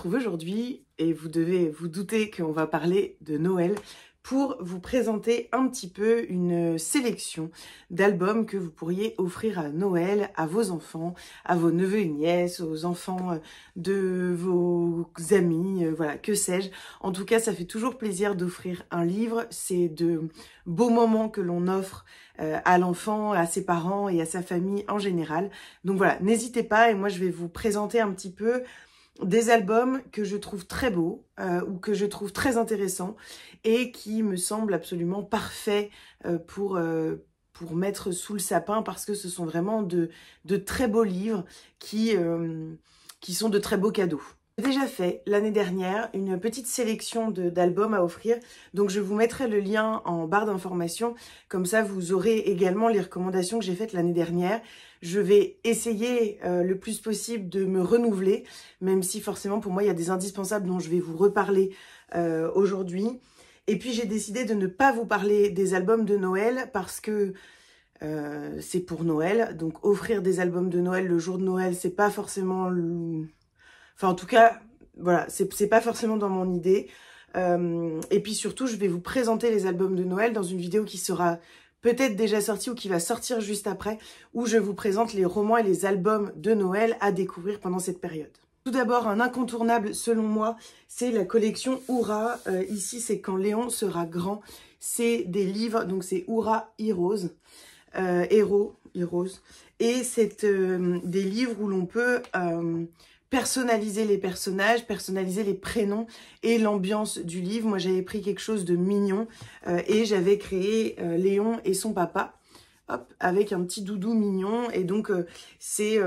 retrouve aujourd'hui et vous devez vous douter qu'on va parler de Noël pour vous présenter un petit peu une sélection d'albums que vous pourriez offrir à Noël à vos enfants, à vos neveux et nièces, aux enfants de vos amis, voilà, que sais-je. En tout cas, ça fait toujours plaisir d'offrir un livre. C'est de beaux moments que l'on offre à l'enfant, à ses parents et à sa famille en général. Donc voilà, n'hésitez pas et moi je vais vous présenter un petit peu des albums que je trouve très beaux ou que je trouve très intéressants et qui me semblent absolument parfaits pour mettre sous le sapin parce que ce sont vraiment de très beaux livres qui sont de très beaux cadeaux. J'ai déjà fait l'année dernière une petite sélection d'albums à offrir, donc je vous mettrai le lien en barre d'informations, comme ça vous aurez également les recommandations que j'ai faites l'année dernière. Je vais essayer le plus possible de me renouveler, même si forcément pour moi il y a des indispensables dont je vais vous reparler aujourd'hui. Et puis j'ai décidé de ne pas vous parler des albums de Noël parce que c'est pour Noël, donc offrir des albums de Noël le jour de Noël, c'est pas forcément... Enfin, en tout cas, voilà, c'est pas forcément dans mon idée. Et puis surtout, je vais vous présenter les albums de Noël dans une vidéo qui sera peut-être déjà sortie ou qui va sortir juste après, où je vous présente les romans et les albums de Noël à découvrir pendant cette période. Tout d'abord, un incontournable selon moi, c'est la collection Oura. Ici, c'est Quand Léon sera grand. C'est des livres, donc c'est Oura Heroes. Heroes. Et c'est des livres où l'on peut... personnaliser les personnages, personnaliser les prénoms et l'ambiance du livre. Moi, j'avais pris quelque chose de mignon et j'avais créé Léon et son papa, hop, avec un petit doudou mignon. Et donc, c'est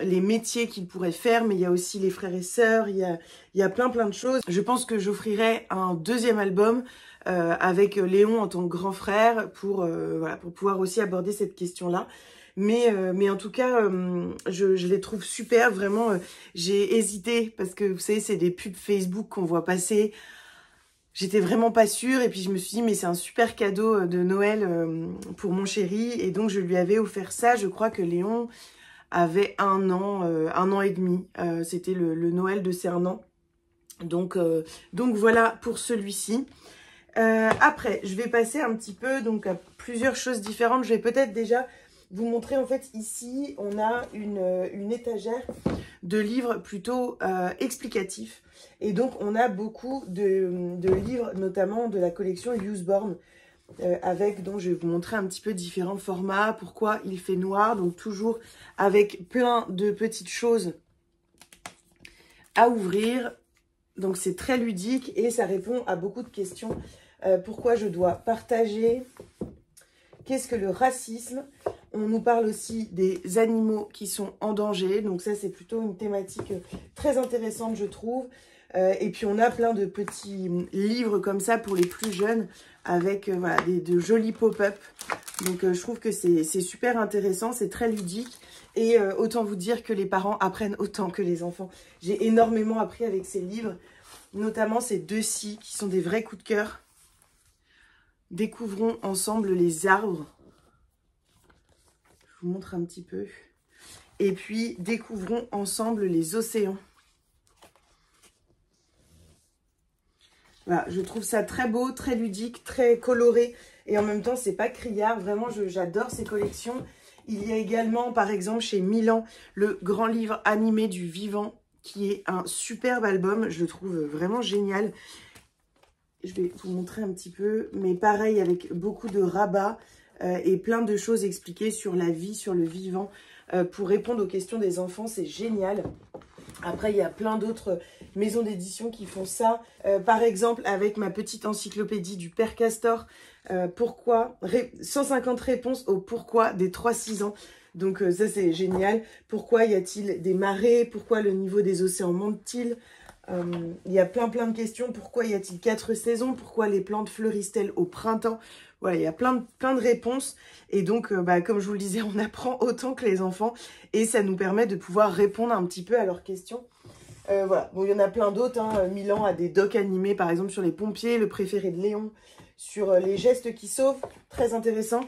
les métiers qu'il pourrait faire, mais il y a aussi les frères et sœurs, il y a plein de choses. Je pense que j'offrirai un deuxième album avec Léon en tant que grand frère pour pouvoir aussi aborder cette question-là. Mais en tout cas, je les trouve super, vraiment. J'ai hésité parce que, vous savez, c'est des pubs Facebook qu'on voit passer. J'étais vraiment pas sûre et puis je me suis dit, mais c'est un super cadeau de Noël pour mon chéri. Et donc, je lui avais offert ça. Je crois que Léon avait un an et demi. C'était le Noël de ses 1 an. Donc voilà pour celui-ci. Après, je vais passer un petit peu donc à plusieurs choses différentes. Je vais peut-être déjà... vous montrer, en fait, ici, on a une étagère de livres plutôt explicatifs. Et donc, on a beaucoup de livres, notamment de la collection Usborne, dont je vais vous montrer un petit peu différents formats, pourquoi il fait noir, donc toujours avec plein de petites choses à ouvrir. Donc, c'est très ludique et ça répond à beaucoup de questions. Pourquoi je dois partager? Qu'est-ce que le racisme? On nous parle aussi des animaux qui sont en danger. Donc ça, c'est plutôt une thématique très intéressante, je trouve. Et puis, on a plein de petits livres comme ça pour les plus jeunes avec voilà, de jolis pop-up. Donc, je trouve que c'est super intéressant, c'est très ludique. Et autant vous dire que les parents apprennent autant que les enfants. J'ai énormément appris avec ces livres, notamment ces deux-ci qui sont des vrais coups de cœur. Découvrons ensemble les arbres. Je vous montre un petit peu. Et puis, découvrons ensemble les océans. Voilà, je trouve ça très beau, très ludique, très coloré. Et en même temps, c'est pas criard. Vraiment, j'adore ces collections. Il y a également, par exemple, chez Milan, le grand livre animé du vivant, qui est un superbe album. Je le trouve vraiment génial. Je vais vous montrer un petit peu. Mais pareil, avec beaucoup de rabats. Et plein de choses expliquées sur la vie, sur le vivant, pour répondre aux questions des enfants, c'est génial. Après, il y a plein d'autres maisons d'édition qui font ça. Par exemple, avec ma petite encyclopédie du Père Castor, 150 réponses au pourquoi des 3-6 ans. Donc ça, c'est génial. Pourquoi y a-t-il des marées? Pourquoi le niveau des océans monte-t-il? Il y a plein de questions. Pourquoi y a-t-il 4 saisons? Pourquoi les plantes fleurissent-elles au printemps? Voilà, il y a plein de réponses. Et donc, comme je vous le disais, on apprend autant que les enfants. Et ça nous permet de pouvoir répondre un petit peu à leurs questions. Voilà, bon, il y en a plein d'autres. Hein. Milan a des docs animés, par exemple, sur les pompiers, le préféré de Léon, sur les gestes qui sauvent. Très intéressant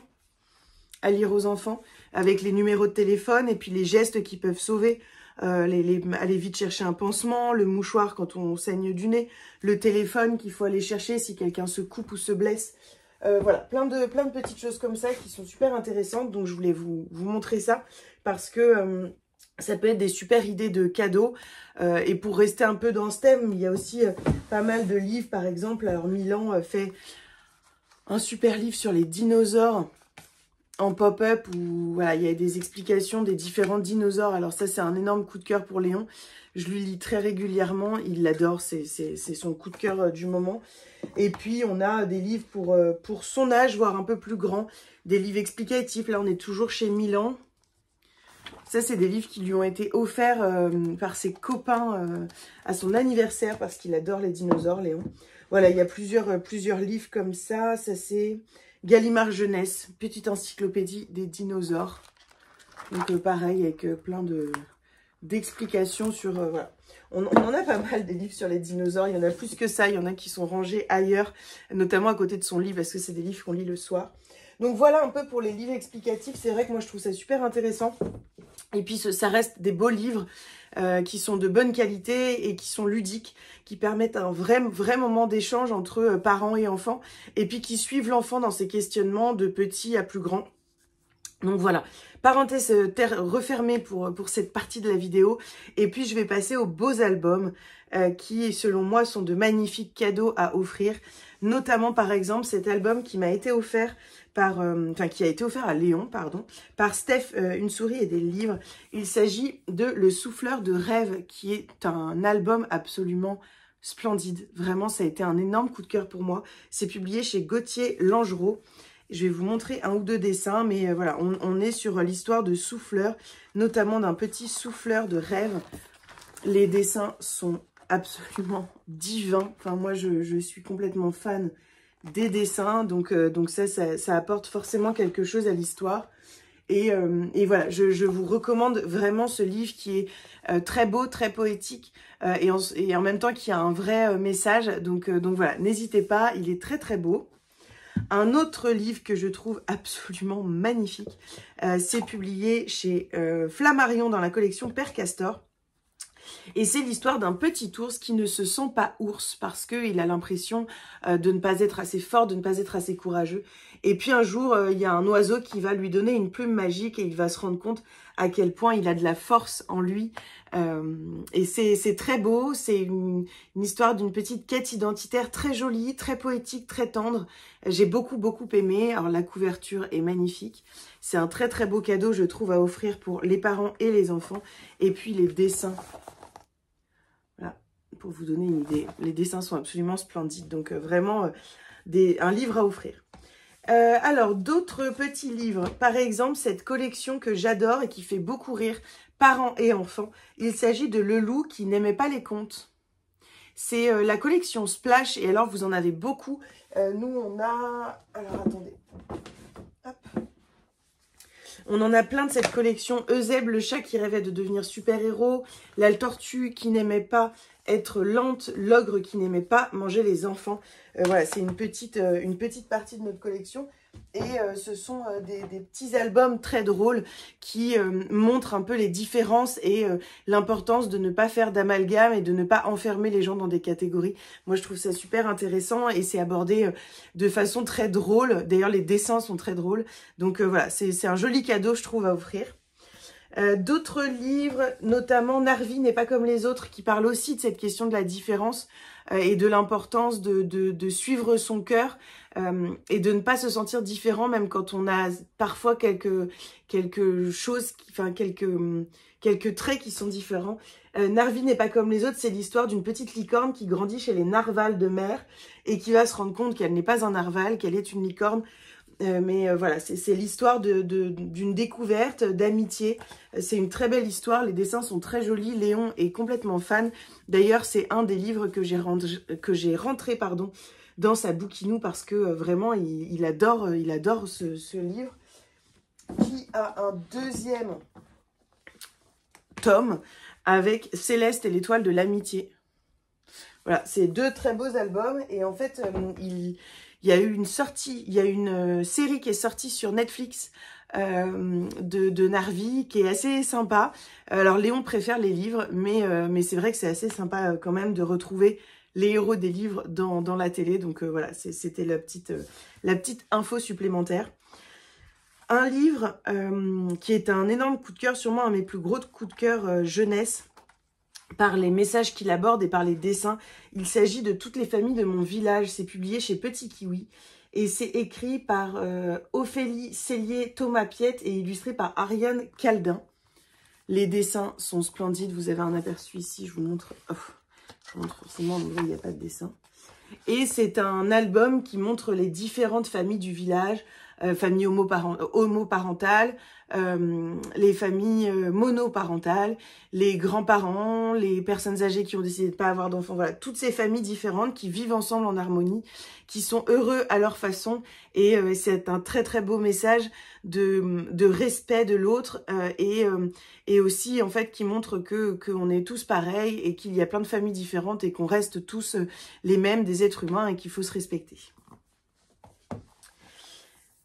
à lire aux enfants, avec les numéros de téléphone et puis les gestes qui peuvent sauver. aller vite chercher un pansement, le mouchoir quand on saigne du nez, le téléphone qu'il faut aller chercher si quelqu'un se coupe ou se blesse. Voilà, plein de petites choses comme ça qui sont super intéressantes. Donc je voulais vous montrer ça parce que ça peut être des super idées de cadeaux. Et pour rester un peu dans ce thème, il y a aussi pas mal de livres, par exemple. Alors Milan fait un super livre sur les dinosaures en pop-up où voilà, il y a des explications des différents dinosaures. Alors ça, c'est un énorme coup de cœur pour Léon. Je lui lis très régulièrement. Il l'adore, c'est son coup de cœur du moment. Et puis, on a des livres pour son âge, voire un peu plus grand. Des livres explicatifs. Là, on est toujours chez Milan. Ça, c'est des livres qui lui ont été offerts par ses copains à son anniversaire parce qu'il adore les dinosaures, Léon. Voilà, il y a plusieurs livres comme ça. Ça, c'est Gallimard Jeunesse, petite encyclopédie des dinosaures. Donc, pareil, avec plein d'explications sur... voilà. On en a pas mal des livres sur les dinosaures. Il y en a plus que ça. Il y en a qui sont rangés ailleurs, notamment à côté de son lit parce que c'est des livres qu'on lit le soir. Donc, voilà un peu pour les livres explicatifs. C'est vrai que moi, je trouve ça super intéressant. Et puis, ça reste des beaux livres qui sont de bonne qualité et qui sont ludiques, qui permettent un vrai moment d'échange entre parents et enfants, et puis qui suivent l'enfant dans ses questionnements de petit à plus grand. Donc voilà, parenthèse refermée pour cette partie de la vidéo. Et puis, je vais passer aux beaux albums qui, selon moi, sont de magnifiques cadeaux à offrir. Notamment, par exemple, cet album qui m'a été offert qui a été offert à Léon, pardon, par Steph, une souris et des livres. Il s'agit de Le Souffleur de rêve, qui est un album absolument splendide. Vraiment, ça a été un énorme coup de cœur pour moi. C'est publié chez Gauthier Langereau. Je vais vous montrer un ou deux dessins, mais voilà, on est sur l'histoire de souffleurs, notamment d'un petit souffleur de rêve. Les dessins sont absolument divins. Enfin, moi, je suis complètement fan des dessins, donc ça apporte forcément quelque chose à l'histoire. Et voilà, je vous recommande vraiment ce livre qui est très beau, très poétique, et en même temps qui a un vrai message. Donc voilà, n'hésitez pas, il est très très beau. Un autre livre que je trouve absolument magnifique, c'est publié chez Flammarion dans la collection Père Castor. Et c'est l'histoire d'un petit ours qui ne se sent pas ours parce qu'il a l'impression de ne pas être assez fort, de ne pas être assez courageux. Et puis un jour, il y a un oiseau qui va lui donner une plume magique et il va se rendre compte à quel point il a de la force en lui. Et c'est très beau, c'est une histoire d'une petite quête identitaire très jolie, très poétique, très tendre. J'ai beaucoup aimé. Alors la couverture est magnifique. C'est un très beau cadeau, je trouve, à offrir pour les parents et les enfants. Et puis les dessins. Voilà, pour vous donner une idée. Les dessins sont absolument splendides. Donc vraiment un livre à offrir. Alors, d'autres petits livres. Par exemple, cette collection que j'adore et qui fait beaucoup rire parents et enfants. Il s'agit de Le Loup qui n'aimait pas les contes. C'est la collection Splash. Et alors, vous en avez beaucoup. Nous, on a... Alors, attendez. Hop. On en a plein de cette collection. Eusèbe, le chat qui rêvait de devenir super-héros. La tortue qui n'aimait pas être lente. L'ogre qui n'aimait pas manger les enfants. Voilà, c'est une petite partie de notre collection. Et ce sont des petits albums très drôles qui montrent un peu les différences et l'importance de ne pas faire d'amalgame et de ne pas enfermer les gens dans des catégories. Moi, je trouve ça super intéressant et c'est abordé de façon très drôle. D'ailleurs, les dessins sont très drôles. Donc voilà, c'est un joli cadeau, je trouve, à offrir. D'autres livres, notamment Narvi n'est pas comme les autres, qui parle aussi de cette question de la différence et de l'importance de suivre son cœur et de ne pas se sentir différent, même quand on a parfois quelques choses, quelques traits qui sont différents. Narvi n'est pas comme les autres, c'est l'histoire d'une petite licorne qui grandit chez les narvals de mer et qui va se rendre compte qu'elle n'est pas un narval, qu'elle est une licorne. Mais voilà, c'est l'histoire d'une découverte, d'amitié. C'est une très belle histoire, les dessins sont très jolis. Léon est complètement fan. D'ailleurs, c'est un des livres que j'ai rentré dans sa bouquinou parce que vraiment, il adore ce livre. Qui a un deuxième tome avec Céleste et l'étoile de l'amitié. Voilà, c'est deux très beaux albums et en fait, il y a eu une série qui est sortie sur Netflix de Narvi qui est assez sympa. Alors Léon préfère les livres, mais c'est vrai que c'est assez sympa quand même de retrouver les héros des livres dans la télé. Donc voilà, c'était la petite info supplémentaire. Un livre qui est un énorme coup de cœur, sûrement un de mes plus gros coups de cœur jeunesse, par les messages qu'il aborde et par les dessins. Il s'agit de Toutes les familles de mon village. C'est publié chez Petit Kiwi. Et c'est écrit par Ophélie Cellier-Thomas Piette et illustré par Ariane Caldin. Les dessins sont splendides. Vous avez un aperçu ici, je vous montre. Oh, je vous montre forcément, mais il n'y a pas de dessin. Et c'est un album qui montre les différentes familles du village, familles homoparentales, les familles monoparentales, les grands-parents, les personnes âgées qui ont décidé de ne pas avoir d'enfants. Voilà, toutes ces familles différentes qui vivent ensemble en harmonie, qui sont heureux à leur façon. Et c'est un très très beau message de respect de l'autre et aussi en fait qui montre qu'on est tous pareils et qu'il y a plein de familles différentes et qu'on reste tous les mêmes, des êtres humains, et qu'il faut se respecter.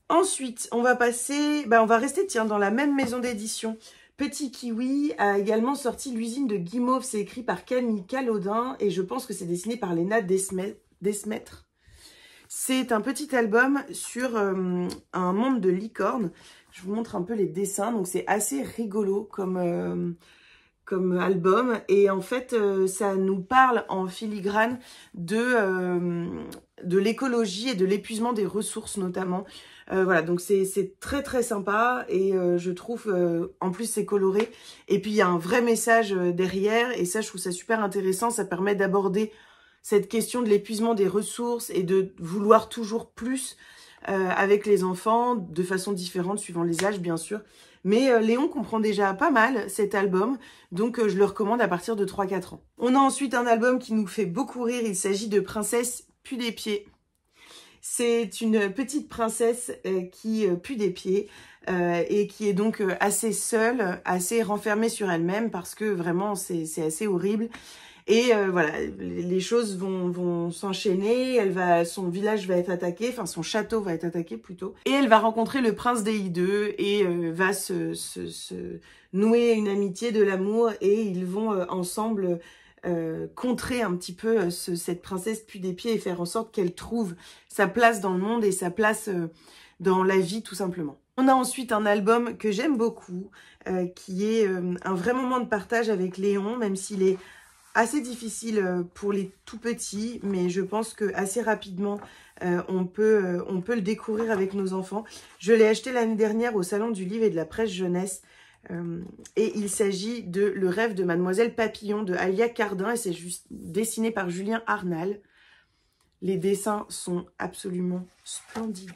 Ensuite, on va passer, on va rester tiens dans la même maison d'édition. Petit Kiwi a également sorti L'usine de Guimauve. C'est écrit par Camille Calaudin et je pense que c'est dessiné par Léna Desmettre. C'est un petit album sur un monde de licornes. Je vous montre un peu les dessins. Donc c'est assez rigolo comme album. Et en fait, ça nous parle en filigrane de l'écologie et de l'épuisement des ressources notamment. Voilà, donc c'est très très sympa et je trouve, en plus c'est coloré. Et puis il y a un vrai message derrière et ça je trouve ça super intéressant. Ça permet d'aborder cette question de l'épuisement des ressources et de vouloir toujours plus avec les enfants de façon différente suivant les âges bien sûr. Mais Léon comprend déjà pas mal cet album, donc je le recommande à partir de 3-4 ans. On a ensuite un album qui nous fait beaucoup rire, il s'agit de Princesse pue des pieds. C'est une petite princesse qui pue des pieds et qui est donc assez seule, assez renfermée sur elle-même parce que vraiment c'est assez horrible. Et voilà, les choses vont s'enchaîner, son village va être attaqué, enfin son château va être attaqué plutôt. Et elle va rencontrer le prince des hideux et va se nouer une amitié, de l'amour et ils vont ensemble contrer un petit peu cette princesse pue des pieds et faire en sorte qu'elle trouve sa place dans le monde et sa place dans la vie tout simplement. On a ensuite un album que j'aime beaucoup, qui est un vrai moment de partage avec Léon, même s'il est assez difficile pour les tout petits, mais je pense que assez rapidement on peut le découvrir avec nos enfants. Je l'ai acheté l'année dernière au Salon du Livre et de la Presse Jeunesse. Et il s'agit de Le rêve de Mademoiselle Papillon de Alia Cardin et c'est dessiné par Julien Arnal. Les dessins sont absolument splendides.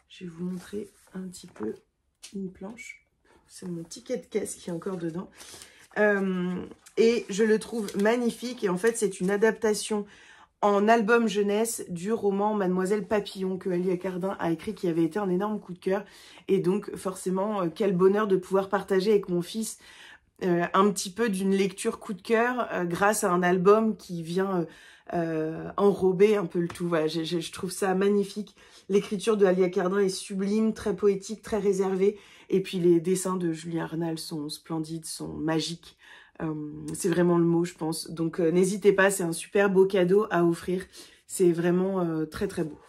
Je vais vous montrer un petit peu une planche. C'est mon ticket de caisse qui est encore dedans. Et je le trouve magnifique et en fait c'est une adaptation en album jeunesse du roman Mademoiselle Papillon que Alia Cardin a écrit, qui avait été un énorme coup de cœur. Et donc forcément quel bonheur de pouvoir partager avec mon fils un petit peu d'une lecture coup de cœur grâce à un album qui vient enrober un peu le tout. Voilà, je trouve ça magnifique. L'écriture de Alia Cardin est sublime, très poétique, très réservée. Et puis les dessins de Julien Arnal sont splendides, sont magiques. C'est vraiment le mot, je pense. Donc n'hésitez pas, c'est un super beau cadeau à offrir. C'est vraiment très très beau.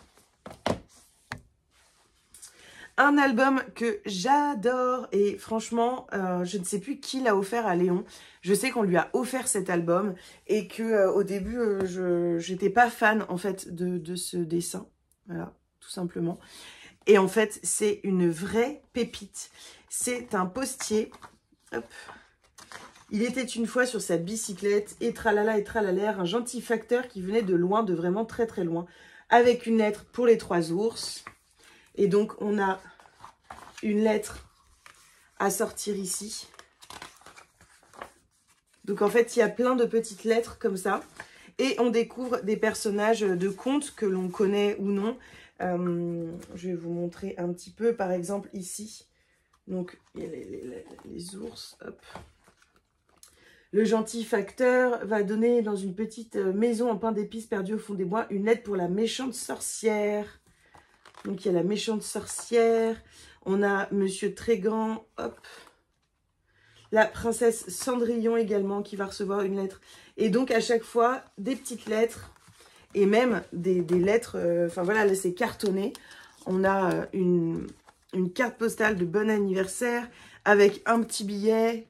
Un album que j'adore et franchement, je ne sais plus qui l'a offert à Léon. Je sais qu'on lui a offert cet album et que au début, je n'étais pas fan en fait de ce dessin. Voilà, tout simplement. Et en fait, c'est une vraie pépite. C'est un postier. Hop. Il était une fois sur sa bicyclette, et tralala et tralalaire, un gentil facteur qui venait de loin, de vraiment très très loin, avec une lettre pour les 3 ours. Et donc, on a une lettre à sortir ici. Donc, en fait, il y a plein de petites lettres comme ça. Et on découvre des personnages de contes que l'on connaît ou non. Je vais vous montrer un petit peu, par exemple, ici. Donc, il y a les ours, hop. Le gentil facteur va donner dans une petite maison en pain d'épices perdue au fond des bois une lettre pour la méchante sorcière. Donc, il y a la méchante sorcière. On a Monsieur Trégan, hop, la princesse Cendrillon également qui va recevoir une lettre. Et donc à chaque fois, des petites lettres et même des lettres, enfin voilà, là c'est cartonné. On a une carte postale de bon anniversaire avec un petit billet.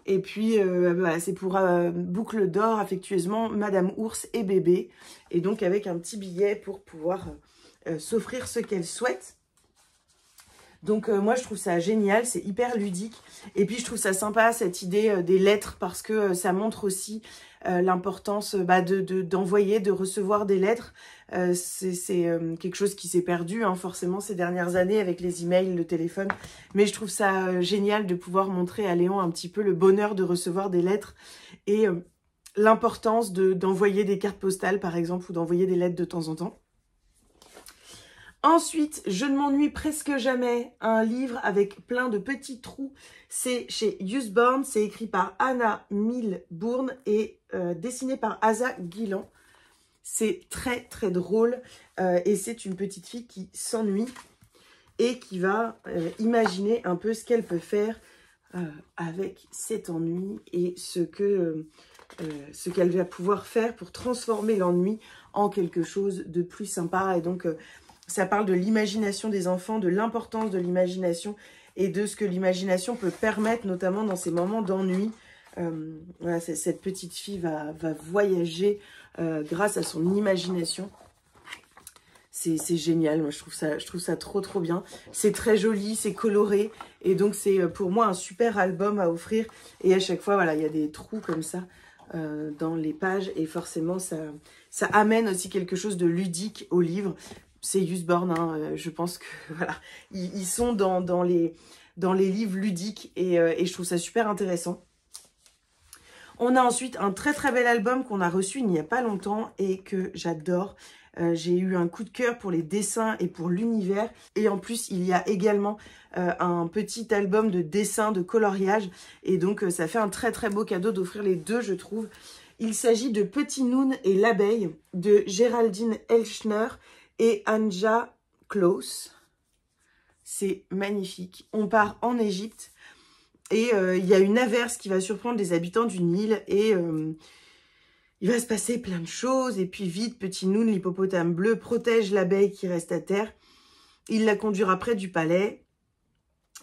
Et puis voilà, c'est pour boucle d'or affectueusement Madame Ours et bébé. Et donc avec un petit billet pour pouvoir s'offrir ce qu'elle souhaite. Donc moi je trouve ça génial, c'est hyper ludique. Et puis je trouve ça sympa cette idée des lettres parce que ça montre aussi l'importance d'envoyer, de recevoir des lettres. C'est quelque chose qui s'est perdu forcément ces dernières années avec les emails, le téléphone. Mais je trouve ça génial de pouvoir montrer à Léon un petit peu le bonheur de recevoir des lettres et l'importance d'envoyer des cartes postales par exemple ou d'envoyer des lettres de temps en temps. Ensuite, je ne m'ennuie presque jamais, un livre avec plein de petits trous. C'est chez Usborne, c'est écrit par Anna Milbourne et dessiné par Asa Guilan. C'est très très drôle et c'est une petite fille qui s'ennuie et qui va imaginer un peu ce qu'elle peut faire avec cet ennui et ce qu'elle va pouvoir faire pour transformer l'ennui en quelque chose de plus sympa. Et donc ça parle de l'imagination des enfants, de l'importance de l'imagination et de ce que l'imagination peut permettre, notamment dans ces moments d'ennui. Voilà, cette petite fille va voyager grâce à son imagination. C'est génial, moi je trouve ça trop bien. C'est très joli, c'est coloré et donc c'est pour moi un super album à offrir. Et à chaque fois, voilà, il y a des trous comme ça dans les pages et forcément ça amène aussi quelque chose de ludique au livre. C'est Usborne, je pense que voilà, ils sont dans les livres ludiques et je trouve ça super intéressant. On a ensuite un très très bel album qu'on a reçu il n'y a pas longtemps et que j'adore. J'ai eu un coup de cœur pour les dessins et pour l'univers. Et en plus, il y a également un petit album de dessins, de coloriage. Et donc, ça fait un très très beau cadeau d'offrir les deux, je trouve. Il s'agit de Petit Noun et l'abeille de Géraldine Elchner et Anja Klaus. C'est magnifique. On part en Égypte et il y a une averse qui va surprendre les habitants d'une île et il va se passer plein de choses. Et puis vite, Petit Noun, l'hippopotame bleu, protège l'abeille qui reste à terre. Il la conduira près du palais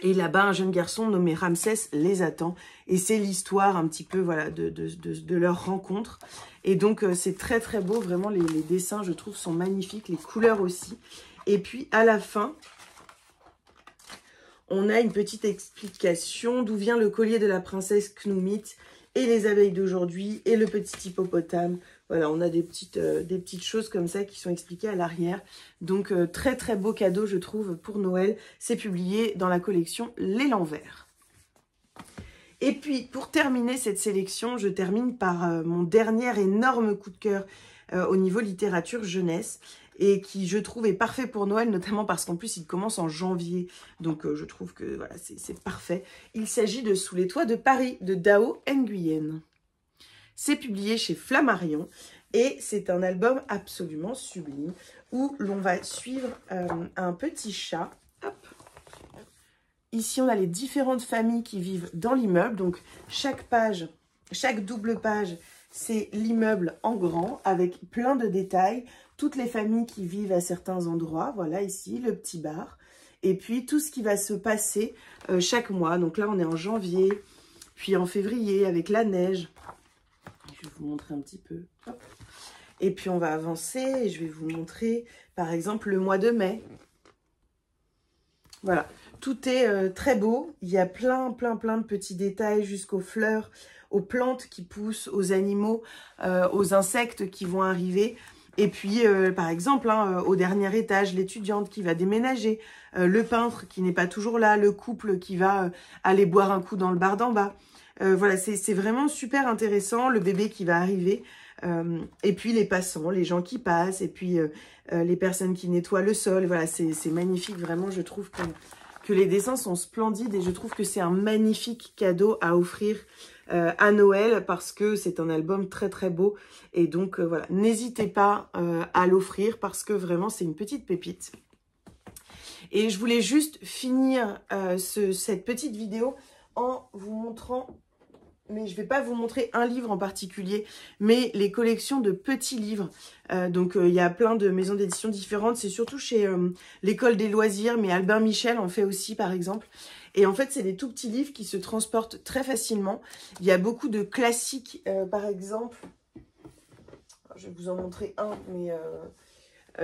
et là-bas, un jeune garçon nommé Ramsès les attend. Et c'est l'histoire un petit peu voilà, de leur rencontre. Et donc, c'est très très beau. Vraiment, les dessins, je trouve, sont magnifiques. Les couleurs aussi. Et puis, à la fin, on a une petite explication d'où vient le collier de la princesse Knoumit et les abeilles d'aujourd'hui et le petit hippopotame. Voilà, on a des petites choses comme ça qui sont expliquées à l'arrière. Donc, très très beau cadeau, je trouve, pour Noël. C'est publié dans la collection L'élan vert. Et puis, pour terminer cette sélection, je termine par mon dernier énorme coup de cœur au niveau littérature jeunesse et qui, je trouve, est parfait pour Noël, notamment parce qu'en plus, il commence en janvier. Donc, je trouve que voilà, c'est parfait. Il s'agit de Sous les toits de Paris, de Dao Nguyen. C'est publié chez Flammarion et c'est un album absolument sublime où l'on va suivre un petit chat. Hop. Ici, on a les différentes familles qui vivent dans l'immeuble. Donc, chaque page, chaque double page, c'est l'immeuble en grand avec plein de détails. Toutes les familles qui vivent à certains endroits. Voilà, ici, le petit bar. Et puis, tout ce qui va se passer chaque mois. Donc là, on est en janvier, puis en février avec la neige. Je vais vous montrer un petit peu. Hop. Et puis, on va avancer et je vais vous montrer, par exemple, le mois de mai. Voilà. Tout est très beau. Il y a plein de petits détails jusqu'aux fleurs, aux plantes qui poussent, aux animaux, aux insectes qui vont arriver. Et puis, par exemple, au dernier étage, l'étudiante qui va déménager, le peintre qui n'est pas toujours là, le couple qui va aller boire un coup dans le bar d'en bas. Voilà, c'est vraiment super intéressant, le bébé qui va arriver, et puis les passants, les gens qui passent, et puis les personnes qui nettoient le sol. Voilà, c'est magnifique, vraiment, je trouve que les dessins sont splendides et je trouve que c'est un magnifique cadeau à offrir à Noël parce que c'est un album très très beau. Et donc voilà, n'hésitez pas à l'offrir parce que vraiment c'est une petite pépite. Et je voulais juste finir cette petite vidéo en vous montrant, mais je ne vais pas vous montrer un livre en particulier, mais les collections de petits livres. Donc il y a plein de maisons d'édition différentes, c'est surtout chez l'École des loisirs, mais Albin Michel en fait aussi par exemple. Et en fait, c'est des tout petits livres qui se transportent très facilement. Il y a beaucoup de classiques, par exemple, je vais vous en montrer un, mais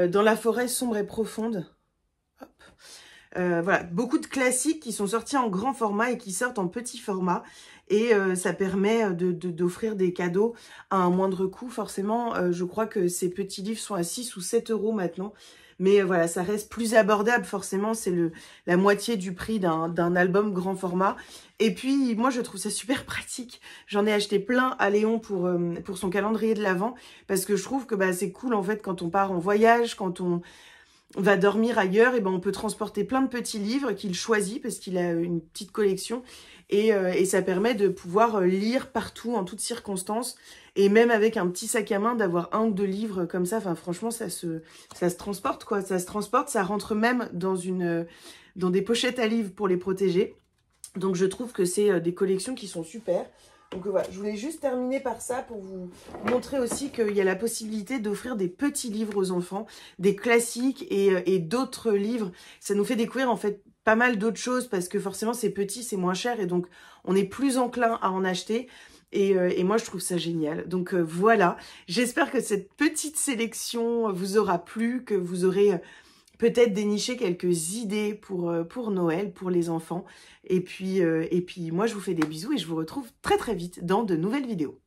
Dans la forêt sombre et profonde. Hop. Voilà, beaucoup de classiques qui sont sortis en grand format et qui sortent en petit format. Et ça permet d'offrir des cadeaux à un moindre coût. Forcément, je crois que ces petits livres sont à 6 ou 7 € maintenant. Mais voilà, ça reste plus abordable, forcément, c'est la moitié du prix d'un album grand format. Et puis, moi, je trouve ça super pratique. J'en ai acheté plein à Léon pour son calendrier de l'Avent, parce que je trouve que c'est cool, en fait, quand on part en voyage, quand on va dormir ailleurs, et on peut transporter plein de petits livres qu'il choisit, parce qu'il a une petite collection. Et ça permet de pouvoir lire partout, en toutes circonstances. Et même avec un petit sac à main, d'avoir 1 ou 2 livres comme ça, enfin franchement, ça se transporte, quoi. Ça se transporte, ça rentre même dans des pochettes à livres pour les protéger. Donc je trouve que c'est des collections qui sont super. Donc voilà, je voulais juste terminer par ça pour vous montrer aussi qu'il y a la possibilité d'offrir des petits livres aux enfants, des classiques et d'autres livres. Ça nous fait découvrir en fait pas mal d'autres choses parce que forcément c'est petit, c'est moins cher et donc on est plus enclin à en acheter. Et moi, je trouve ça génial. Donc voilà, j'espère que cette petite sélection vous aura plu, que vous aurez peut-être déniché quelques idées pour Noël, pour les enfants. Et puis moi, je vous fais des bisous et je vous retrouve très très vite dans de nouvelles vidéos.